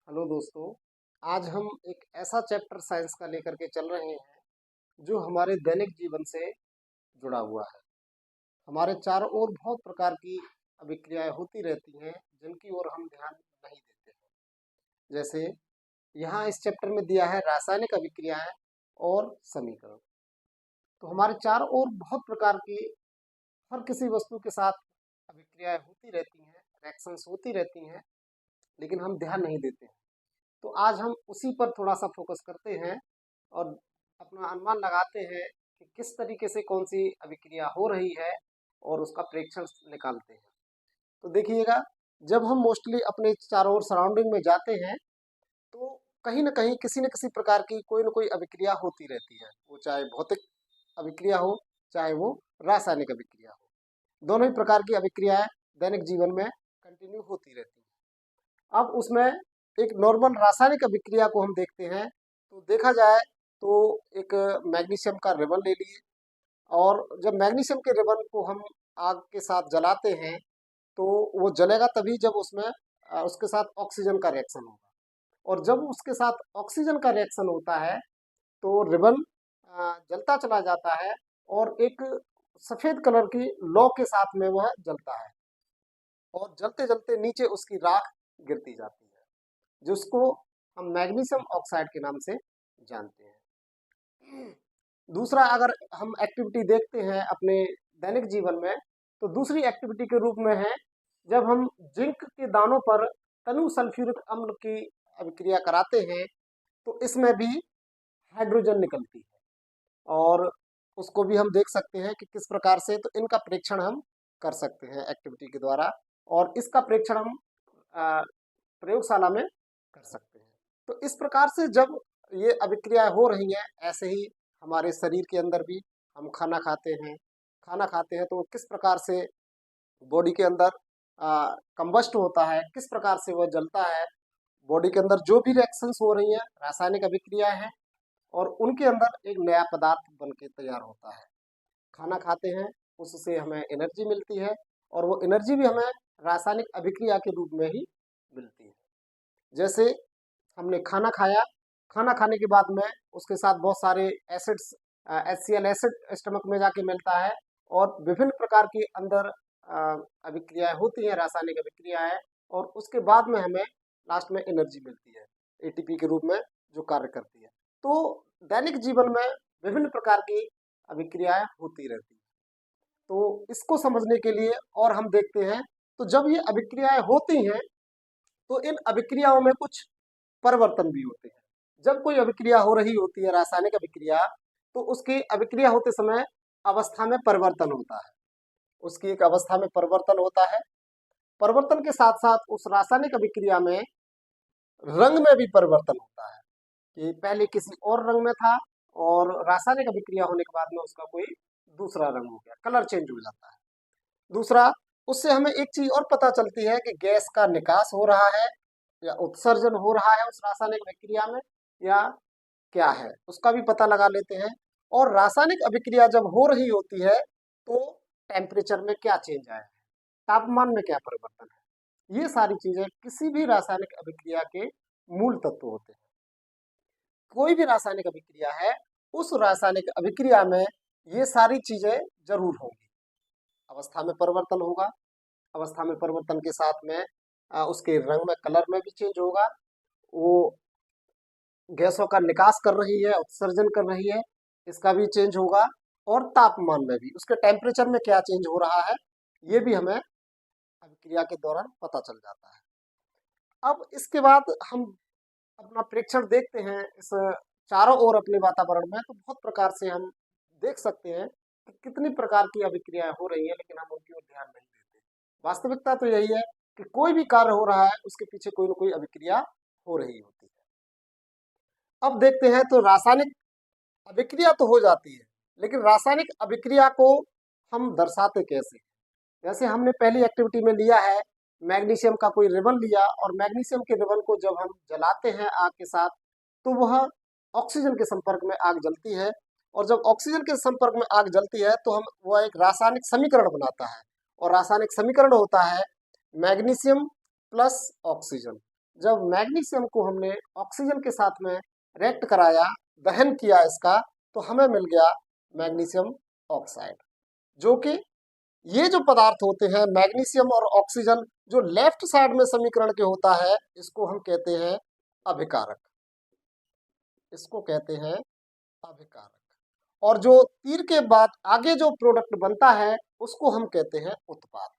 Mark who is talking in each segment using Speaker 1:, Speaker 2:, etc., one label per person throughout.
Speaker 1: Hello दोस्तों। आज हम एक ऐसा चैप्टर साइंस का लेकर के चल रहे हैं जो हमारे दैनिक जीवन से जुड़ा हुआ है। हमारे चारों ओर बहुत प्रकार की अभिक्रियाएं होती रहती हैं जिनकी ओर हम ध्यान नहीं देते हैं। जैसे यहाँ इस चैप्टर में दिया है रासायनिक अभिक्रियाएं और समीकरण। तो हमारे चारों ओर बहुत प्रकार की हर किसी वस्तु के साथ अभिक्रियाएं होती रहती हैं, रिएक्शंस होती रहती हैं, लेकिन हम ध्यान नहीं देते हैं। तो आज हम उसी पर थोड़ा सा फोकस करते हैं और अपना अनुमान लगाते हैं कि किस तरीके से कौन सी अभिक्रिया हो रही है और उसका प्रेक्षण निकालते हैं। तो देखिएगा, जब हम मोस्टली अपने चारों ओर सराउंडिंग में जाते हैं तो कहीं ना कहीं किसी न किसी प्रकार की कोई ना कोई अभिक्रिया होती रहती है। वो चाहे भौतिक अभिक्रिया हो, चाहे वो रासायनिक अभिक्रिया हो। दोनों ही प्रकार की अभिक्रियाएं दैनिक जीवन में कंटिन्यू होती रहती हैं। अब उसमें एक नॉर्मल रासायनिक अभिक्रिया को हम देखते हैं तो देखा जाए तो एक मैग्नीशियम का रिबन ले लिए, और जब मैग्नीशियम के रिबन को हम आग के साथ जलाते हैं तो वो जलेगा तभी जब उसमें उसके साथ ऑक्सीजन का रिएक्शन होगा। और जब उसके साथ ऑक्सीजन का रिएक्शन होता है तो रिबन जलता चला जाता है और एक सफेद कलर की लौ के साथ में वह जलता है, और जलते जलते नीचे उसकी राख गिरती जाती है, जिसको हम मैग्नीशियम ऑक्साइड के नाम से जानते हैं। दूसरा, अगर हम एक्टिविटी देखते हैं अपने दैनिक जीवन में, तो दूसरी एक्टिविटी के रूप में है जब हम जिंक के दानों पर तनु सल्फ्यूरिक अम्ल की अभिक्रिया कराते हैं तो इसमें भी हाइड्रोजन निकलती है, और उसको भी हम देख सकते हैं कि किस प्रकार से, तो इनका प्रेक्षण हम कर सकते हैं एक्टिविटी के द्वारा, और इसका प्रेक्षण हम प्रयोगशाला में कर सकते हैं। तो इस प्रकार से जब ये अभिक्रियाएं हो रही हैं, ऐसे ही हमारे शरीर के अंदर भी हम खाना खाते हैं तो किस प्रकार से बॉडी के अंदर कंबस्ट होता है, किस प्रकार से वह जलता है। बॉडी के अंदर जो भी रिएक्शंस हो रही हैं रासायनिक अभिक्रियाएं हैं, और उनके अंदर एक नया पदार्थ बन के तैयार होता है। खाना खाते हैं, उससे हमें एनर्जी मिलती है, और वो एनर्जी भी हमें रासायनिक अभिक्रिया के रूप में ही मिलती है। जैसे हमने खाना खाया, खाना खाने के बाद में उसके साथ बहुत सारे एसिड्स, HCl एसिड स्टमक में जाके मिलता है, और विभिन्न प्रकार की अंदर अभिक्रियाएं होती हैं, रासायनिक अभिक्रियाएं, और उसके बाद में हमें लास्ट में एनर्जी मिलती है ATP के रूप में जो कार्य करती है। तो दैनिक जीवन में विभिन्न प्रकार की अभिक्रियाएं होती रहती हैं। तो इसको समझने के लिए और हम देखते हैं, तो जब ये अभिक्रियाएं होती हैं तो इन अभिक्रियाओं में कुछ परिवर्तन भी होते हैं। जब कोई अभिक्रिया हो रही होती है रासायनिक अभिक्रिया, तो उसकी अभिक्रिया होते समय अवस्था में परिवर्तन होता है, उसकी एक अवस्था में परिवर्तन होता है। परिवर्तन के साथ साथ उस रासायनिक अभिक्रिया में रंग में भी परिवर्तन होता है, कि पहले किसी और रंग में था और रासायनिक अभिक्रिया होने के बाद में उसका कोई दूसरा रंग हो गया, कलर चेंज हो जाता है। दूसरा, उससे हमें एक चीज और पता चलती है कि गैस का निकास हो रहा है या उत्सर्जन हो रहा है उस रासायनिक अभिक्रिया में, या क्या है, उसका भी पता लगा लेते हैं। और रासायनिक अभिक्रिया जब हो रही होती है तो टेम्परेचर में क्या चेंज आया है, तापमान में क्या परिवर्तन है, ये सारी चीजें किसी भी रासायनिक अभिक्रिया के मूल तत्व होते हैं। कोई भी रासायनिक अभिक्रिया है, उस रासायनिक अभिक्रिया में ये सारी चीजें जरूर होंगी। अवस्था में परिवर्तन होगा, अवस्था में परिवर्तन के साथ में उसके रंग में, कलर में भी चेंज होगा, वो गैसों का निकास कर रही है, उत्सर्जन कर रही है, इसका भी चेंज होगा, और तापमान में भी उसके टेम्परेचर में क्या चेंज हो रहा है, ये भी हमें अभिक्रिया के दौरान पता चल जाता है। अब इसके बाद हम अपना प्रेक्षण देखते हैं इस चारों ओर अपने वातावरण में, तो बहुत प्रकार से हम देख सकते हैं कि कितनी प्रकार की अभिक्रियाएं हो रही है, लेकिन हम उनकी ओर ध्यान नहीं देते। वास्तविकता तो यही है कि कोई भी कार्य हो रहा है उसके पीछे कोई ना कोई अभिक्रिया हो रही होती है। अब देखते हैं, तो रासायनिक अभिक्रिया तो हो जाती है, लेकिन रासायनिक अभिक्रिया को हम दर्शाते कैसे। जैसे हमने पहली एक्टिविटी में लिया है, मैग्नीशियम का कोई रिबन लिया, और मैग्नीशियम के रिबन को जब हम जलाते हैं आग के साथ तो वह ऑक्सीजन के संपर्क में आग जलती है, और जब ऑक्सीजन के संपर्क में आग जलती है तो हम वह एक रासायनिक समीकरण बनाता है, और रासायनिक समीकरण होता है मैग्नीशियम प्लस ऑक्सीजन। जब मैग्नीशियम को हमने ऑक्सीजन के साथ में रिएक्ट कराया, दहन किया इसका, तो हमें मिल गया मैग्नीशियम ऑक्साइड। जो कि ये जो पदार्थ होते हैं मैग्नीशियम और ऑक्सीजन, जो लेफ्ट साइड में समीकरण के होता है, इसको हम कहते हैं अभिकारक। इसको कहते हैं अभिकारक। और जो तीर के बाद आगे जो प्रोडक्ट बनता है उसको हम कहते हैं उत्पाद।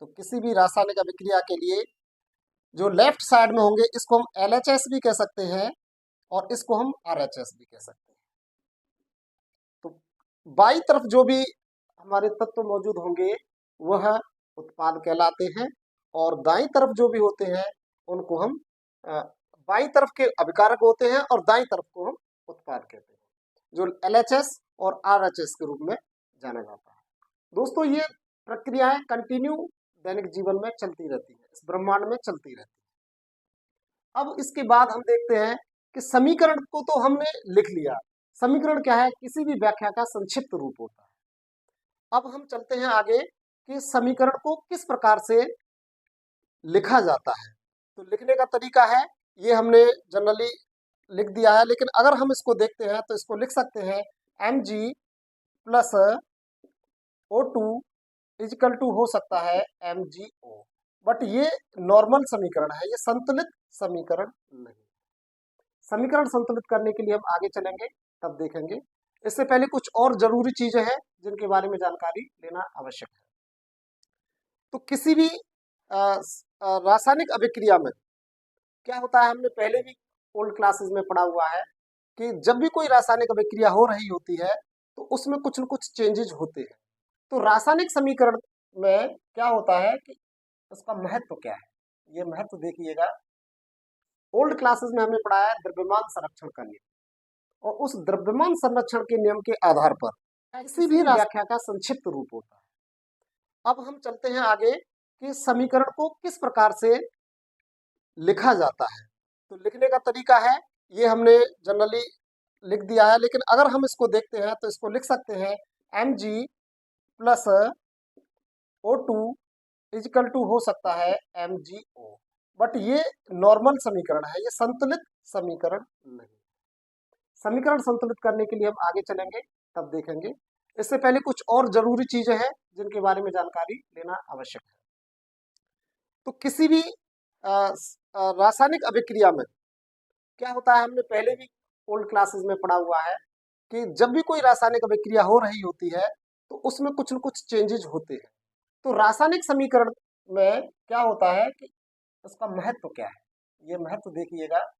Speaker 1: तो किसी भी रासायनिक अभिक्रिया के लिए जो लेफ्ट साइड में होंगे इसको हम LHS भी कह सकते हैं और इसको हम RHS भी कह सकते हैं। तो बाई तरफ जो भी हमारे तत्व मौजूद होंगे वह उत्पाद कहलाते हैं, और दाई तरफ जो भी होते हैं उनको हम बाई तरफ के अभिकारक होते हैं और दाई तरफ को हम उत्पाद कहते हैं, जो LHS और RHS के रूप में जाना जाता है। दोस्तों, ये प्रक्रियाएं कंटिन्यू दैनिक जीवन में चलती रहती है, इस ब्रह्मांड में चलती रहती है। अब इसके बाद हम देखते हैं कि समीकरण को तो हमने लिख लिया। समीकरण क्या है? किसी भी व्याख्या का संक्षिप्त रूप होता है। अब हम चलते हैं आगे कि समीकरण को किस प्रकार से लिखा जाता है। तो लिखने का तरीका है, ये हमने जनरली लिख दिया है, लेकिन अगर हम इसको देखते हैं तो इसको लिख सकते हैं Mg plus O2 is equal to हो सकता है MgO। बट ये नॉर्मल समीकरण है, ये संतुलित समीकरण नहीं। समीकरण संतुलित करने के लिए हम आगे चलेंगे, तब देखेंगे। इससे पहले कुछ और जरूरी चीजें हैं जिनके बारे में जानकारी लेना आवश्यक है। तो किसी भी रासायनिक अभिक्रिया में क्या होता है, हमने पहले भी ओल्ड क्लासेस में पढ़ा हुआ है कि जब भी कोई रासायनिक अभिक्रिया हो रही होती है तो उसमें कुछ न कुछ चेंजेज होते हैं। तो रासायनिक समीकरण में क्या होता है कि उसका महत्व क्या है, ये महत्व देखिएगा। ओल्ड क्लासेस में हमने पढ़ा है द्रव्यमान संरक्षण का नियम, और उस द्रव्यमान संरक्षण के नियम के आधार पर किसी भी व्याख्या का संक्षिप्त रूप होता है। अब हम चलते हैं आगे कि समीकरण को किस प्रकार से लिखा जाता है। तो लिखने का तरीका है, ये हमने जनरली लिख दिया है, लेकिन अगर हम इसको देखते हैं तो इसको लिख सकते हैं Mg plus O2 is equal to हो सकता है MgO। बट ये नॉर्मल समीकरण है, ये संतुलित समीकरण नहीं। समीकरण संतुलित करने के लिए हम आगे चलेंगे, तब देखेंगे। इससे पहले कुछ और जरूरी चीजें हैं जिनके बारे में जानकारी लेना आवश्यक है। तो किसी भी रासायनिक अभिक्रिया में क्या होता है, हमने पहले भी ओल्ड क्लासेस में पढ़ा हुआ है कि जब भी कोई रासायनिक अभिक्रिया हो रही होती है तो उसमें कुछ न कुछ चेंजेज होते हैं। तो रासायनिक समीकरण में क्या होता है कि उसका महत्व क्या है, ये महत्व देखिएगा।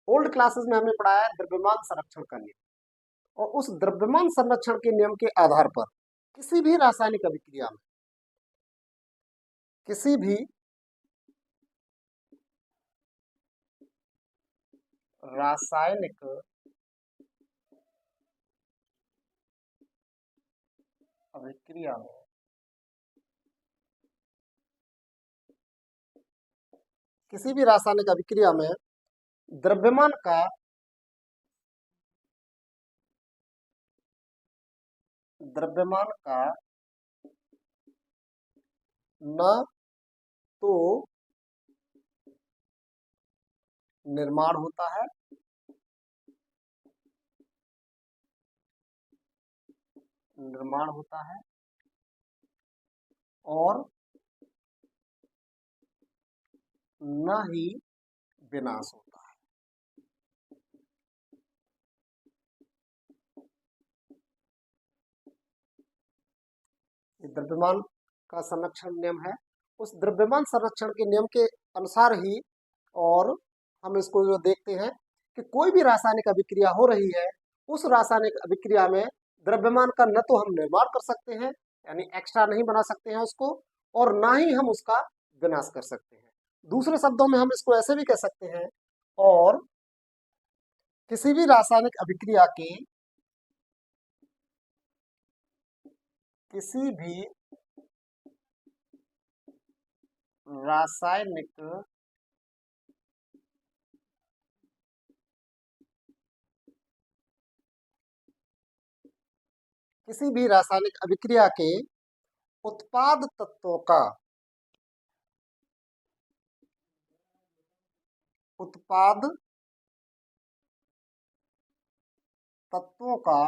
Speaker 1: ओल्ड क्लासेस में हमने पढ़ा है द्रव्यमान संरक्षण का नियम, और उस द्रव्यमान संरक्षण के नियम के आधार पर किसी भी रासायनिक अभिक्रिया में किसी भी रासायनिक अभिक्रिया में किसी भी रासायनिक अभिक्रिया में द्रव्यमान का द्रव्यमान का न तो निर्माण होता है और न ही विनाश होता है। ये द्रव्यमान का संरक्षण नियम है। उस द्रव्यमान संरक्षण के नियम के अनुसार ही, और हम इसको जो देखते हैं कि कोई भी रासायनिक अभिक्रिया हो रही है, उस रासायनिक अभिक्रिया में द्रव्यमान का न तो हम निर्माण कर सकते हैं, यानी एक्स्ट्रा नहीं बना सकते हैं उसको, और ना ही हम उसका विनाश कर सकते हैं। दूसरे शब्दों में हम इसको ऐसे भी कह सकते हैं, और किसी भी रासायनिक अभिक्रिया के किसी भी रासायनिक किसी भी रासायनिक अभिक्रिया के उत्पाद तत्वों का उत्पाद तत्वों का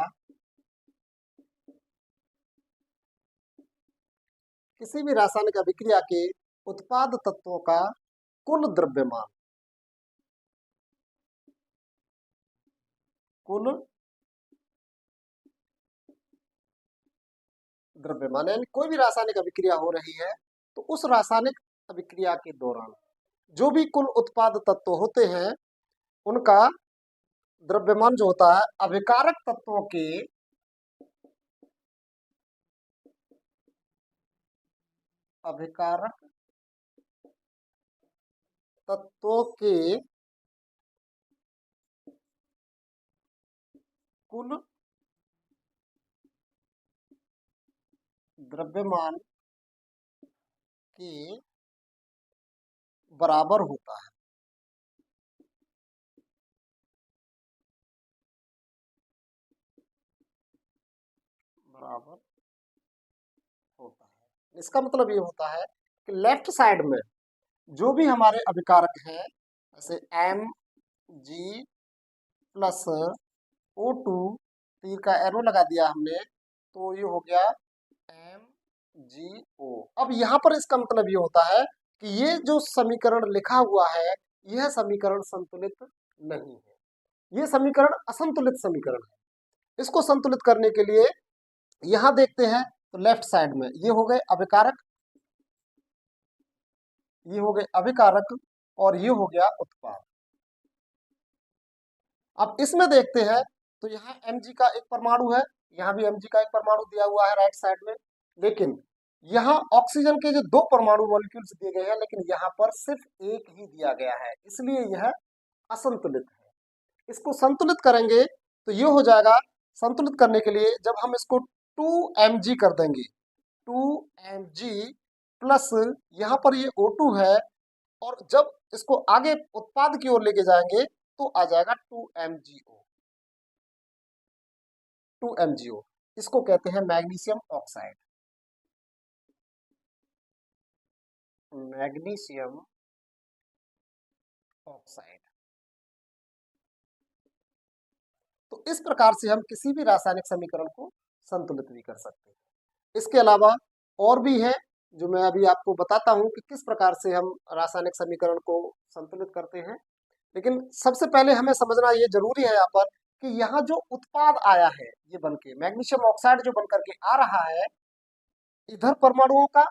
Speaker 1: किसी भी रासायनिक अभिक्रिया के उत्पाद तत्वों का कुल द्रव्यमान, कुल द्रव्यमान यानी कोई भी रासायनिक अभिक्रिया हो रही है तो उस रासायनिक अभिक्रिया के दौरान जो भी कुल उत्पाद तत्व होते हैं उनका द्रव्यमान जो होता है अभिकारक तत्वों के अभिकारक तत्वों के कुल द्रव्यमान के बराबर होता है। बराबर होता है इसका मतलब ये होता है कि लेफ्ट साइड में जो भी हमारे अभिकारक हैं जैसे Mg प्लस O2, तीर का एरो लगा दिया हमने तो ये हो गया MgO। अब यहाँ पर इसका मतलब ये होता है कि ये जो समीकरण लिखा हुआ है यह समीकरण संतुलित नहीं है, ये समीकरण असंतुलित समीकरण है। इसको संतुलित करने के लिए यहां देखते हैं तो लेफ्ट साइड में ये हो गए अभिकारक, ये हो गए अभिकारक और ये हो गया उत्पाद। अब इसमें देखते हैं तो यहाँ Mg का एक परमाणु है, यहाँ भी Mg का एक परमाणु दिया हुआ है राइट साइड में, लेकिन यहाँ ऑक्सीजन के जो दो परमाणु मॉलिक्यूल्स दिए गए हैं लेकिन यहाँ पर सिर्फ एक ही दिया गया है, इसलिए यह असंतुलित है। इसको संतुलित करेंगे तो ये हो जाएगा, संतुलित करने के लिए जब हम इसको 2Mg कर देंगे, 2Mg प्लस यहाँ पर ये O2 है और जब इसको आगे उत्पाद की ओर लेके जाएंगे तो आ जाएगा 2MgO। 2MgO इसको कहते हैं मैग्नीशियम ऑक्साइड, मैग्नीशियम ऑक्साइड। तो इस प्रकार से हम किसी भी रासायनिक समीकरण को संतुलित भी कर सकते हैं। इसके अलावा और भी है जो मैं अभी आपको बताता हूं कि किस प्रकार से हम रासायनिक समीकरण को संतुलित करते हैं, लेकिन सबसे पहले हमें समझना ये जरूरी है यहाँ पर कि यहाँ जो उत्पाद आया है ये बनके मैग्नीशियम ऑक्साइड जो बनकर के आ रहा है, इधर परमाणुओं का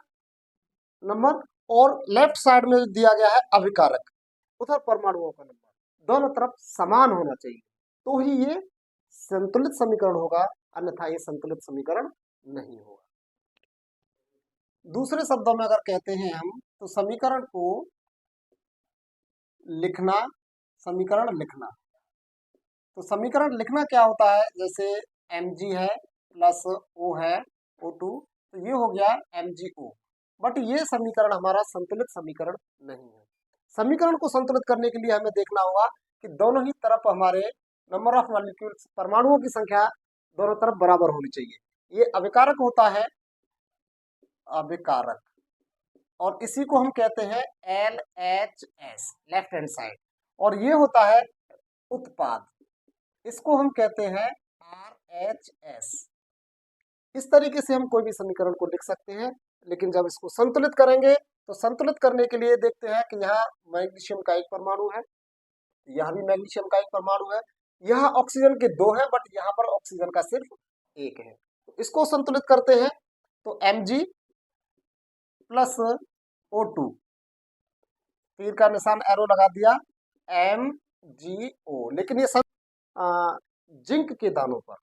Speaker 1: नंबर और लेफ्ट साइड में दिया गया है अभिकारक, उधर परमाणुओं का नंबर, दोनों तरफ समान होना चाहिए तो ही ये संतुलित समीकरण होगा, अन्यथा ये संतुलित समीकरण नहीं होगा। दूसरे शब्दों में अगर कहते हैं हम तो समीकरण को लिखना, समीकरण लिखना, तो समीकरण लिखना क्या होता है, जैसे Mg है प्लस O है O2 तो ये हो गया MgO, बट ये समीकरण हमारा संतुलित समीकरण नहीं है। समीकरण को संतुलित करने के लिए हमें देखना होगा कि दोनों ही तरफ हमारे नंबर ऑफ मॉलिक्यूल्स, परमाणुओं की संख्या दोनों तरफ बराबर होनी चाहिए। ये अभिकारक होता है, अभिकारक, और इसी को हम कहते हैं LHS लेफ्ट हैंड साइड, और ये होता है उत्पाद, इसको हम कहते हैं RHS। इस तरीके से हम कोई भी समीकरण को लिख सकते हैं, लेकिन जब इसको संतुलित करेंगे तो संतुलित करने के लिए देखते हैं कि यहाँ मैग्नीशियम का एक परमाणु है, यहाँ भी मैग्नीशियम का एक परमाणु है, यहाँ ऑक्सीजन के दो है बट यहाँ पर ऑक्सीजन का सिर्फ एक है, तो इसको संतुलित करते हैं तो Mg प्लस O2, तीर का निशान एरो लगा दिया MgO, लेकिन ये सब जिंक के दानों पर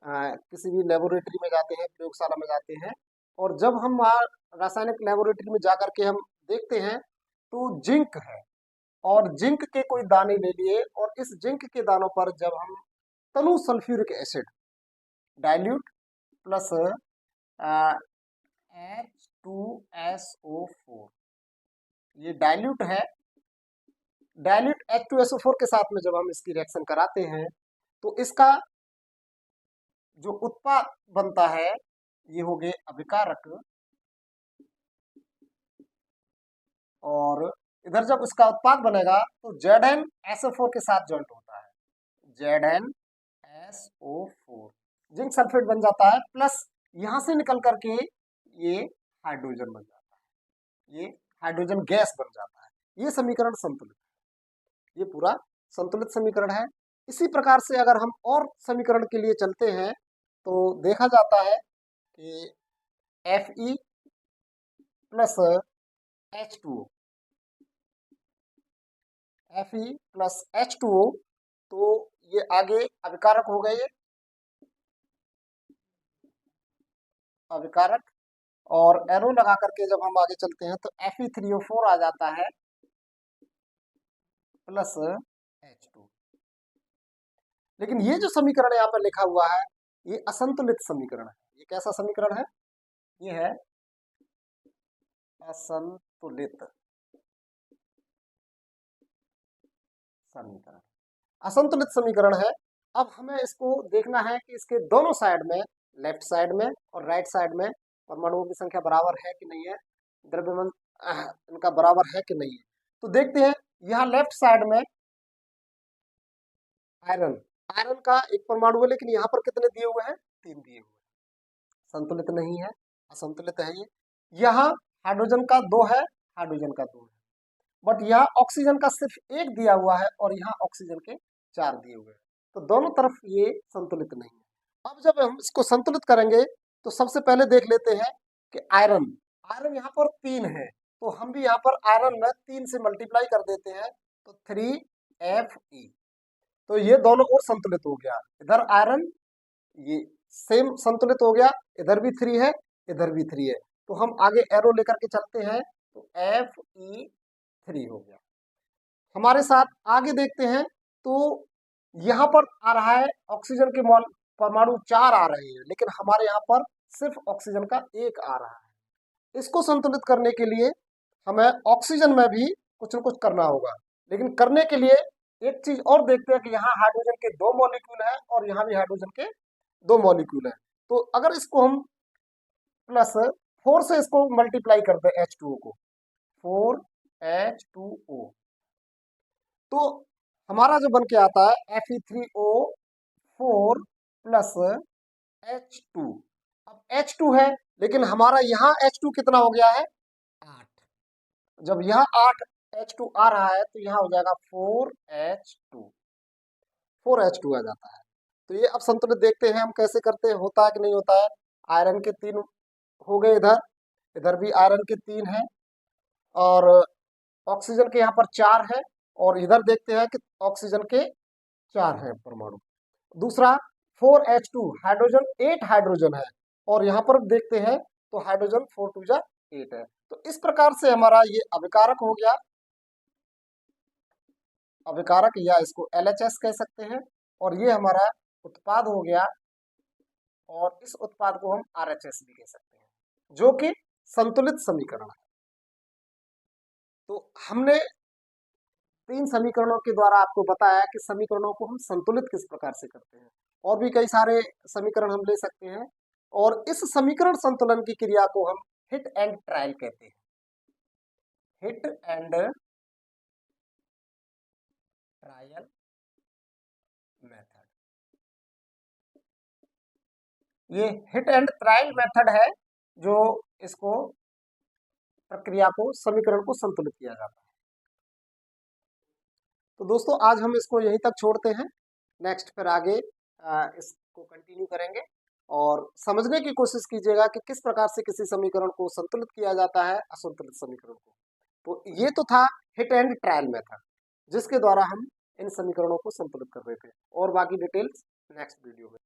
Speaker 1: किसी भी लेबोरेटरी में जाते हैं, प्रयोगशाला में जाते हैं, और जब हम वहाँ रासायनिक लेबोरेटरी में जाकर के हम देखते हैं तो जिंक है और जिंक के कोई दाने ले लिए और इस जिंक के दानों पर जब हम तनु sulphuric acid dilute plus H2SO4, ये डाइल्यूट है, डाइल्यूट H2SO4 के साथ में जब हम इसकी रिएक्शन कराते हैं तो इसका जो उत्पाद बनता है ये हो गए अभिकारक और इधर जब इसका उत्पाद बनेगा तो Zn SO4 के साथ ज्वाइंट होता है, तो ZnSO4 के साथ ज्वाइंट होता है, ZnSO4 जिंक सल्फेट बन जाता है, प्लस यहां से निकल करके ये हाइड्रोजन बन जाता है, ये हाइड्रोजन गैस बन जाता है। ये समीकरण संतुलित है, ये पूरा संतुलित समीकरण है। इसी प्रकार से अगर हम और समीकरण के लिए चलते हैं तो देखा जाता है कि Fe plus H2O, Fe plus H2O, तो ये आगे अभिकारक हो गए, अभिकारक, और एरो लगा करके जब हम आगे चलते हैं तो Fe3O4 आ जाता है प्लस H2। लेकिन ये जो समीकरण यहाँ पर लिखा हुआ है ये असंतुलित समीकरण है। ये कैसा समीकरण है? ये है असंतुलित समीकरण, असंतुलित समीकरण है। अब हमें इसको देखना है कि इसके दोनों साइड में, लेफ्ट साइड में और राइट साइड में परमाणुओं की संख्या बराबर है कि नहीं है, द्रव्यमान इनका बराबर है कि नहीं है। तो देखते हैं, यहाँ लेफ्ट साइड में आयरन, आयरन का एक परमाणु है, लेकिन यहाँ पर कितने दिए हुए हैं? 3 दिए हुए हैं, संतुलित नहीं है, असंतुलित है ये। यहाँ हाइड्रोजन का 2 है, हाइड्रोजन का 2 है, बट यहाँ ऑक्सीजन का सिर्फ 1 दिया हुआ है और यहाँ ऑक्सीजन के 4 दिए हुए हैं, तो दोनों तरफ ये संतुलित नहीं है। अब जब हम इसको संतुलित करेंगे तो सबसे पहले देख लेते हैं कि आयरन, आयरन यहाँ पर 3 है, तो हम भी यहाँ पर आयरन में 3 से मल्टीप्लाई कर देते हैं, तो 3Fe, तो ये दोनों ओर संतुलित हो गया। इधर आयरन ये सेम संतुलित हो गया, इधर भी 3 है, इधर भी 3 है, तो हम आगे एरो लेकर के चलते हैं, तो Fe3 हो गया। हमारे साथ आगे देखते हैं तो यहाँ पर आ रहा है ऑक्सीजन के मॉल परमाणु 4 आ रहे हैं, लेकिन हमारे यहाँ पर सिर्फ ऑक्सीजन का 1 आ रहा है। इसको संतुलित करने के लिए हमें ऑक्सीजन में भी कुछ न कुछ करना होगा, लेकिन करने के लिए एक चीज और देखते हैं कि यहाँ हाइड्रोजन के 2 मॉलिक्यूल हैं और यहाँ भी हाइड्रोजन के 2 मॉलिक्यूल हैं, तो अगर इसको हम प्लस 4 से इसको मल्टीप्लाई कर दें H2O को, 4H2O, तो हमारा जो बन के आता है Fe3O4 प्लस H2। अब H2 है, लेकिन हमारा यहाँ H2 कितना हो गया है? 8। जब यहाँ 8 H2 आ रहा है तो यहाँ हो जाएगा 4H2, 4H2 आ जाता है। तो ये अब संतुलित देखते हैं हम कैसे करते हैं, होता है कि नहीं होता है। आयरन के 3 हो गए, इधर, इधर भी आयरन के 3 हैं, और ऑक्सीजन के यहाँ पर 4 है, और इधर देखते हैं कि ऑक्सीजन के 4 हैं परमाणु। दूसरा 4H2, हाइड्रोजन 8 हाइड्रोजन है, और यहाँ पर देखते हैं तो हाइड्रोजन 4 2 जा 8 है। तो इस प्रकार से हमारा ये अभिकारक हो गया, अभिकारक, या इसको LHS कह सकते हैं, और ये हमारा उत्पाद हो गया, और इस उत्पाद को हम RHS भी कह सकते हैं, जो कि संतुलित समीकरण है। तो हमने 3 समीकरणों के द्वारा आपको बताया कि समीकरणों को हम संतुलित किस प्रकार से करते हैं, और भी कई सारे समीकरण हम ले सकते हैं, और इस समीकरण संतुलन की क्रिया को हम हिट एंड ट्रायल कहते हैं, हिट एंड ट्रायल मेथड। ये हिट एंड ट्रायल मेथड है जो इसको प्रक्रिया को, समीकरण को संतुलित किया जाता है। तो दोस्तों आज हम इसको यहीं तक छोड़ते हैं, नेक्स्ट फिर आगे इसको कंटिन्यू करेंगे, और समझने की कोशिश कीजिएगा कि किस प्रकार से किसी समीकरण को संतुलित किया जाता है असंतुलित समीकरण को। तो ये तो था हिट एंड ट्रायल मेथड, जिसके द्वारा हम इन समीकरणों को संतुलित कर रहे थे, और बाकी डिटेल्स नेक्स्ट वीडियो में।